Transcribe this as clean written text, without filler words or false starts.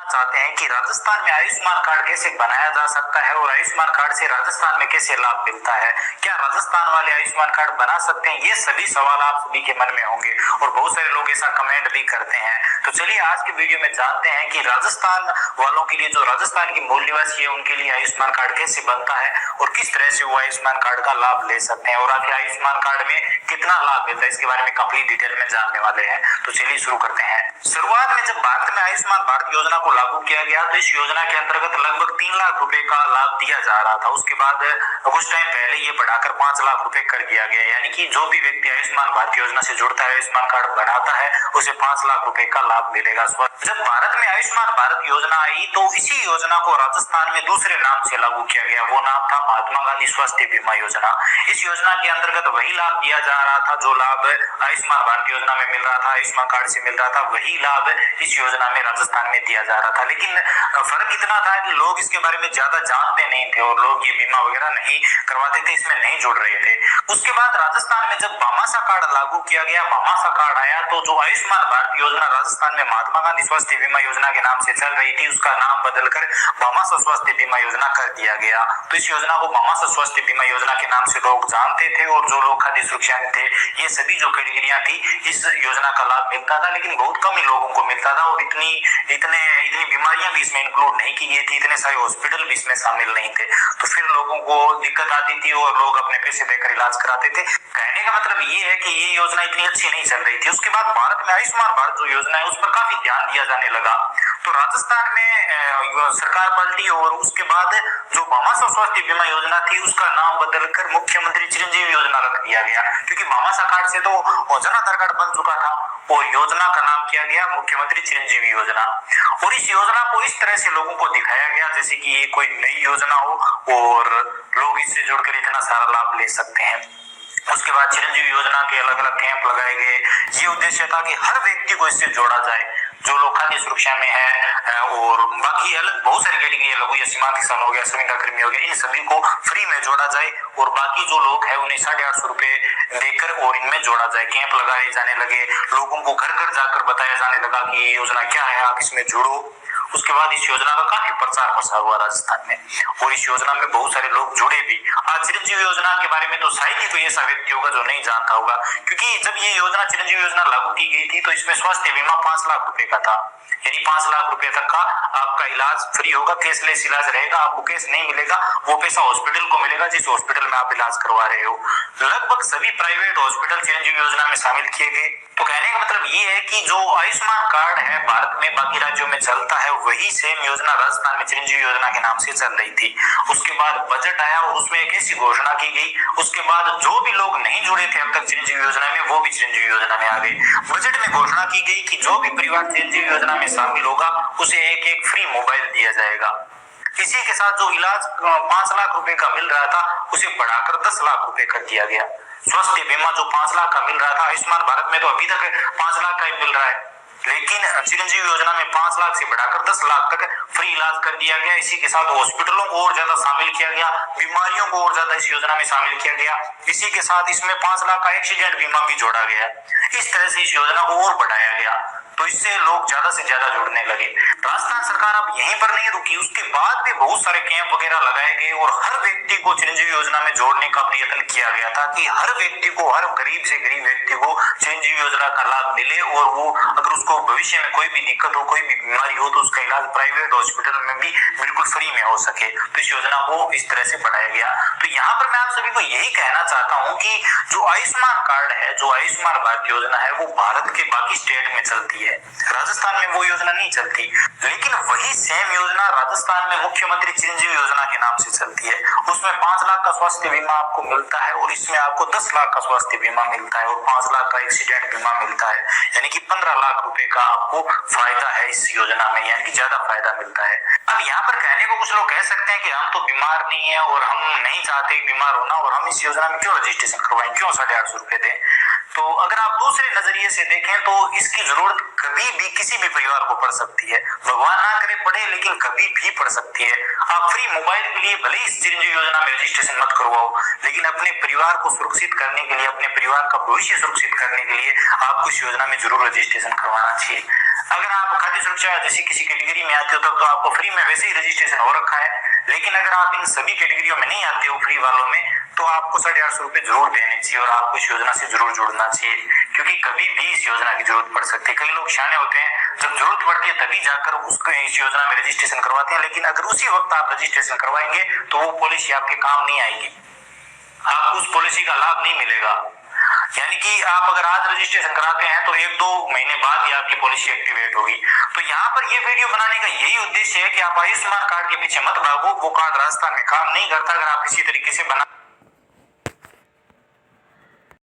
चाहते हैं कि राजस्थान में आयुष्मान कार्ड कैसे बनाया जा सकता है और आयुष्मान कार्ड से राजस्थान में कैसे लाभ मिलता है, क्या राजस्थान वाले आयुष्मान कार्ड बना सकते हैं, ये सभी सवाल आप सभी के मन में होंगे और बहुत सारे लोग ऐसा कमेंट भी करते हैं। तो चलिए आज के वीडियो में जानते हैं कि राजस्थान वालों के लिए, जो राजस्थान के मूल निवासी है, उनके लिए आयुष्मान कार्ड कैसे बनता है और किस तरह से वो आयुष्मान कार्ड का लाभ ले सकते हैं और आखिर आयुष्मान कार्ड में कितना लाभ मिलता है, इसके बारे में कंप्लीट डिटेल में जानने वाले हैं। तो चलिए शुरू करते हैं। शुरुआत में जब भारत में आयुष्मान भारत योजना को लागू किया गया तो इस योजना के अंतर्गत लगभग 3 लाख रुपए का लाभ दिया जा रहा था। उसके बाद कुछ टाइम पहले ये बढ़ाकर 5 लाख रुपए कर दिया गया, यानी कि जो भी व्यक्ति आयुष्मान भारत योजना से जुड़ता है, आयुष्मान कार्ड बनाता है, उसे 5 लाख रुपए का लाभ मिलेगा। जब भारत में आयुष्मान भारत योजना आई तो इसी योजना को राजस्थान में दूसरे नाम से लागू किया गया। वो नाम था महात्मा गांधी स्वास्थ्य बीमा योजना। इस योजना के अंतर्गत वही लाभ दिया जा रहा था जो लाभ आयुष्मान भारत योजना में मिल रहा था, आयुष्मान कार्ड से मिल रहा था, वही लाभ इस योजना में राजस्थान में दिया जा रहा था। लेकिन फर्क इतना था कि लोग इसके बारे में ज्यादा जानते नहीं थे और लोग ये बीमा वगैरह नहीं करवाते थे, इसमें नहीं जुड़ रहे थे। उसके बाद राजस्थान में जब भामाशाह कार्ड लागू किया गया, भामाशाह कार्ड आया तो जो आयुष्मान भारत योजना राजस्थान में महात्मा गांधी स्वास्थ्य बीमा योजना के नाम से चल रही थी, उसका नाम बदलकर भामाशाह स्वास्थ्य बीमा योजना कर दिया गया। तो इस योजना को भामाशाह स्वास्थ्य बीमा योजना के नाम से लोग जानते थे और जो लोग खाद्य सुरक्षा में थे, ये सभी जो कैटेगरियां थी, इस योजना का लाभ मिलता था, लेकिन बहुत कम ही लोगों को मिलता था और इतनी बीमारियां भी इसमें इंक्लूड नहीं की गई थी, इतने सारे हॉस्पिटल भी इसमें शामिल नहीं थे। तो फिर लोगों को दिक्कत आती थी और लोग अपने पैसे देकर इलाज कराते थे। कहने का मतलब ये है कि ये योजना इतनी अच्छी नहीं चल रही थी। उसके बाद भारत में आयुष्मान भारत जो योजना है उस पर काफी ध्यान दिया जाने लगा। तो राजस्थान में सरकार पलटी और उसके बाद जो भामाशाह स्वास्थ्य बीमा योजना थी उसका नाम बदलकर मुख्यमंत्री चिरंजीवी योजना रख दिया गया, क्योंकि भामाशाह कार्ड से तो जन आधार कार्ड बन चुका था और योजना का नाम किया गया मुख्यमंत्री चिरंजीवी योजना। और इस योजना को इस तरह से लोगों को दिखाया गया जैसे कि ये कोई नई योजना हो और लोग इससे जुड़कर इतना सारा लाभ ले सकते हैं। उसके बाद चिरंजीवी योजना के अलग अलग कैंप लगाए गए। ये उद्देश्य था कि हर व्यक्ति को इससे जोड़ा जाए, जो लोग खाद्य सुरक्षा में है और बाकी अलग बहुत सारी कैटेगरी, लघु या सीमांत किसान हो गया, श्रमिक कर्मी हो गया, इन सभी को फ्री में जोड़ा जाए और बाकी जो लोग है उन्हें 850 रुपए देकर और इनमें जोड़ा जाए। कैंप लगाए जाने लगे, लोगों को घर घर जाकर बताया जाने लगा कि ये योजना क्या है, आप इसमें जुड़ो। उसके बाद इस योजना का काफी प्रचार प्रसार हुआ राजस्थान में और इस योजना में बहुत सारे लोग जुड़े भी। आज चिरंजीवी योजना के बारे में तो शायद ही कोई ऐसा व्यक्ति होगा जो नहीं जानता होगा, क्योंकि जब ये योजना चिरंजीवी योजना लागू की गई थी तो इसमें स्वास्थ्य बीमा 5 लाख रुपए का था, यानी 5 लाख रुपए तक का आपका इलाज फ्री होगा, कैशलेस इलाज रहेगा, आपको कैश नहीं मिलेगा, वो पैसा हॉस्पिटल को मिलेगा जिस हॉस्पिटल में आप इलाज करवा रहे हो। लगभग सभी प्राइवेट हॉस्पिटल चिरंजीवी योजना में शामिल किए गए। तो कहने का मतलब ये है कि जो आयुष्मान कार्ड है भारत में बाकी राज्यों में चलता है, वही सेम योजना राजस्थान में चिरंजीवी योजना के नाम से चल रही थी। उसके बाद बजट आया और उसमें एक ऐसी घोषणा की गई, उसके बाद जो भी लोग नहीं जुड़े थे अब तक चिरंजीवी योजना में, वो भी चिरंजीवी योजना में आ गए। बजट में घोषणा की गई कि जो भी परिवार चिरंजीवी योजना में शामिल होगा उसे एक फ्री मोबाइल दिया जाएगा। इसी के साथ जो इलाज 5 लाख रुपए का मिल रहा था उसे बढ़ाकर 10 लाख रुपए कर दिया गया। स्वास्थ्य बीमा जो 5 लाख का मिल रहा था, आयुष्मान भारत में तो अभी तक 5 लाख का ही मिल रहा है, लेकिन चिरंजीवी योजना में 5 लाख से बढ़ाकर 10 लाख तक फ्री इलाज कर दिया गया। इसी के साथ हॉस्पिटलों को और ज्यादा शामिल किया गया, बीमारियों को और ज्यादा इस योजना में शामिल किया गया। इसी के साथ इसमें 5 लाख का एक्सीडेंट बीमा भी जोड़ा गया। इस तरह से इस योजना को और बढ़ाया गया, तो इससे लोग ज्यादा से ज्यादा जुड़ने लगे। राजस्थान सरकार अब यहीं पर नहीं रुकी, उसके बाद भी बहुत सारे कैंप वगैरह लगाए गए और हर व्यक्ति को चिरंजीवी योजना में जोड़ने का प्रयत्न किया गया था कि हर व्यक्ति को, हर गरीब से गरीब व्यक्ति को चिरंजीवी योजना का लाभ मिले और वो अगर उसको भविष्य में कोई भी दिक्कत हो, कोई भी बीमारी हो, तो उसका इलाज प्राइवेट हॉस्पिटल में भी बिल्कुल फ्री में हो सके। तो इस योजना को इस तरह से बढ़ाया गया। तो यहाँ पर मैं आप सभी को यही कहना चाहता हूँ कि जो आयुष्मान कार्ड है, जो आयुष्मान भारत योजना है, वो भारत के बाकी स्टेट में चलती है, राजस्थान में वो योजना नहीं चलती। लेकिन वही सेम योजना राजस्थान में मुख्यमंत्री चिरंजीवी योजना के नाम से चलती है। उसमें 5 लाख का स्वास्थ्य बीमा आपको मिलता है और इसमें आपको 10 लाख का स्वास्थ्य बीमा मिलता है और 5 लाख का एक्सीडेंट बीमा मिलता है, यानी कि 15 लाख रुपए का आपको फायदा है इस योजना में, यानी कि ज्यादा फायदा मिलता है। अब यहाँ पर कहने को कुछ लोग कह सकते हैं कि हम तो बीमार नहीं है और हम नहीं चाहते बीमार होना और हम इस योजना में क्यों रजिस्ट्रेशन करवाएं, क्यों 850 रुपए दें। तो अगर आप दूसरे नजरिए से देखें तो इसकी जरूरत कभी भी किसी भी परिवार को पड़ सकती है, भगवान ना करे पड़े, लेकिन कभी भी पड़ सकती है। आप फ्री मोबाइल के लिए भले इस चिरंजीवी योजना में रजिस्ट्रेशन मत करवाओ, लेकिन अपने परिवार को सुरक्षित करने के लिए, अपने परिवार का भविष्य सुरक्षित करने के लिए आपको इस योजना में जरूर रजिस्ट्रेशन करवाना चाहिए। अगर आप खाद्य सुरक्षा जैसी किसी कैटेगरी में आते हो तब तो आपको फ्री में वैसे ही रजिस्ट्रेशन हो रखा है, लेकिन अगर आप इन सभी कैटेगरियों में नहीं आते हो फ्री वालों में, तो आपको 850 रुपए जरूर देने चाहिए और आपको इस योजना से जरूर जुड़ना चाहिए, क्योंकि कभी भी इस योजना की जरूरत पड़ सकती है। कई लोग शाने होते हैं, जब जरूरत पड़ती है तभी जाकर उसको इस योजना में रजिस्ट्रेशन करवाते हैं, लेकिन अगर उसी वक्त आप रजिस्ट्रेशन करवाएंगे तो वो पॉलिसी आपके काम नहीं आएगी, आपको उस पॉलिसी का लाभ नहीं मिलेगा। यानी कि आप अगर आज रजिस्ट्रेशन कराते हैं तो 1-2 महीने बाद ही आपकी पॉलिसी एक्टिवेट होगी। तो यहाँ पर ये वीडियो बनाने का यही उद्देश्य है कि आप आयुष्मान कार्ड के पीछे मत भागो, वो कार्ड राजस्थान में काम नहीं करता। अगर आप इसी तरीके से बना